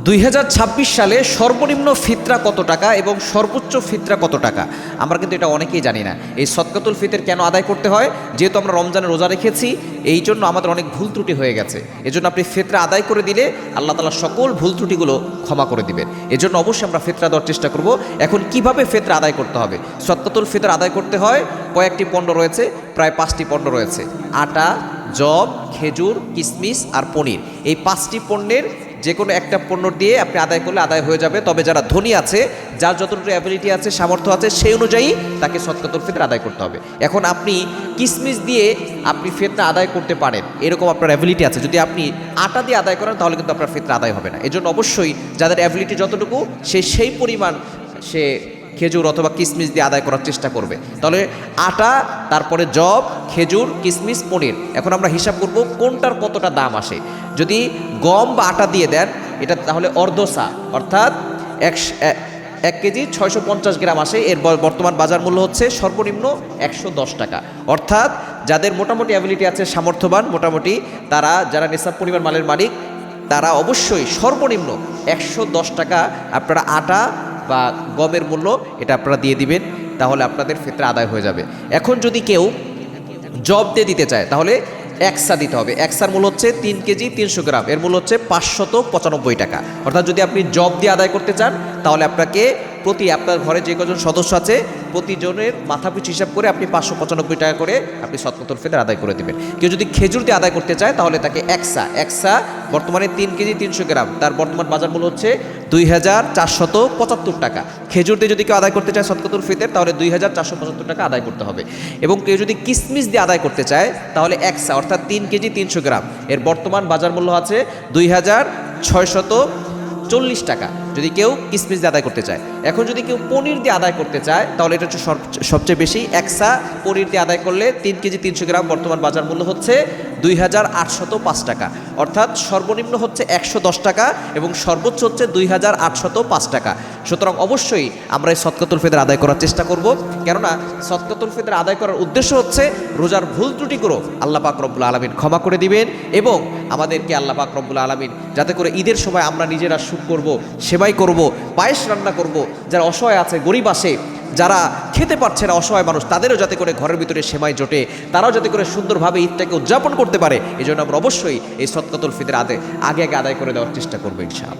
2026 সালে সর্বনিম্ন ফিতরা কত টাকা এবং সর্বোচ্চ ফিতরা কত টাকা? আমরা কিন্তু এটা অনেকেই জানি না। এই সদকাতুল ফিতর কেন আদায় করতে হয়? যেহেতু আমরা রমজানে রোজা রেখেছি, এই জন্য আমাদের অনেক ভুল ত্রুটি হয়ে গেছে। এজন্য আপনি ফিতরা আদায় করে দিলে আল্লাহ তাআলা সকল ভুল ত্রুটিগুলো ক্ষমা করে দিবেন। এজন্য অবশ্যই আমরা ফিতরা দেওয়ার চেষ্টা করব। এখন কিভাবে ফিতরা আদায় করতে হবে? সদকাতুল ফিতর আদায় করতে হয়, কয়েকটি পণ্য রয়েছে, প্রায় 5টি পণ্য রয়েছে। আটা, যব, খেজুর, কিশমিশ আর পনির। এই 5টি পণ্যের যে কোনো একটা পণ্য দিয়ে আপনি আদায় করলে আদায় হয়ে যাবে। তবে যারা ধনী আছে, যার যতটুকু অ্যাবিলিটি আছে, সামর্থ্য আছে, সেই অনুযায়ী তাকে সদকাতুল ফিতর আদায় করতে হবে। এখন আপনি কিশমিশ দিয়ে আপনি ফিতরা আদায় করতে পারেন, এরকম আপনার অ্যাবিলিটি আছে। যদি আপনি আটা দিয়ে আদায় করেন তাহলে কিন্তু আপনার ফিতরা আদায় হবে না। এজন্য অবশ্যই যাদের অ্যাবিলিটি যতটুকু, সেই পরিমাণ সে খেজুর অথবা কিশমিশ দিয়ে আদায় করার চেষ্টা করবে। তাহলে আটা, তারপরে যব, খেজুর, কিশমিশ, পনির। এখন আমরা হিসাব করব কোনটার কতটা দাম আসে। যদি গম বা আটা দিয়ে দেন এটা, তাহলে অর্ধসা অর্থাৎ 1 কেজি 650 গ্রাম আসে। এর বর্তমান বাজার মূল্য হচ্ছে সর্বনিম্ন 110 টাকা। অর্থাৎ যাদের মোটামুটি অ্যাবিলিটি আছে, সামর্থ্যবান মোটামুটি, তারা যারা নিসাব পরিমাণ মালের মালিক, তারা অবশ্যই সর্বনিম্ন 110 টাকা আপনারা আটা বা গমের মূল্য এটা আপনারা দিয়ে দিবেন, তাহলে আপনাদের ফিতরা আদায় হয়ে যাবে। এখন যদি কেউ জব দিয়ে দিতে চায় তাহলে একসা দিতে হবে। একসার মূল্য হচ্ছে 3 কেজি 300 গ্রাম, এর মূল্য হচ্ছে 595 টাকা। অর্থাৎ যদি আপনি জব দিয়ে আদায় করতে চান তাহলে আপনাকে প্রতি আপনার ঘরে যে কজন সদস্য আছে প্রতিজনের মাথাপিছু হিসাব করে আপনি 595 টাকা করে আপনি সদকাতুল ফিতর আদায় করে দেবেন। কেউ যদি খেজুর দিয়ে আদায় করতে চায় তাহলে তাকে একসা বর্তমানে 3 কেজি 300 গ্রাম, তার বর্তমান বাজার মূল্য হচ্ছে 2475 টাকা। খেজুর দিয়ে যদি কেউ আদায় করতে চায় সদকাতুল ফিতর তাহলে 2475 টাকা আদায় করতে হবে। এবং কেউ যদি কিশমিশ দিয়ে আদায় করতে চায় তাহলে একসা অর্থাৎ 3 কেজি 300 গ্রাম, এর বর্তমান বাজার মূল্য আছে 2640 টাকা যদি কেউ কিশমিশ দিয়ে আদায় করতে চায়। এখন যদি কেউ পনির দিয়ে আদায় করতে চায় তাহলে এটা হচ্ছে সবচেয়ে বেশি। একসা পনির দিয়ে আদায় করলে 3 কেজি 300 গ্রাম, বর্তমান বাজার মূল্য হচ্ছে 2805 টাকা। অর্থাৎ সর্বনিম্ন হচ্ছে 110 টাকা এবং সর্বোচ্চ হচ্ছে 2805 টাকা। সুতরাং অবশ্যই আমরা এই সদকাতুল ফিতর আদায় করার চেষ্টা করব, কেননা সদকাতুল ফিতর আদায় করার উদ্দেশ্য হচ্ছে রোজার ভুল ত্রুটিগুলো আল্লাহ পাক রব্বুল আলামিন ক্ষমা করে দিবেন এবং আমাদেরকে আল্লাহ পাক রব্বুল আলামিন যাতে করে ঈদের সময় আমরা নিজেরা শুক করব, সেবাই করব, পায়েস রান্না করব, যারা অসহায় আছে, গরিব আসে, যারা খেতে পারছে না, অসহায় মানুষ, তাদেরও যাতে করে ঘরের ভিতরে সেমাই জোটে, তারাও যাতে করে সুন্দরভাবে ঈদটাকে উদযাপন করতে পারে। এই জন্য আমরা অবশ্যই এই সদকাতুল ফিতর আগে আদায় করে দেওয়ার চেষ্টা করবো ইনশাআল্লাহ।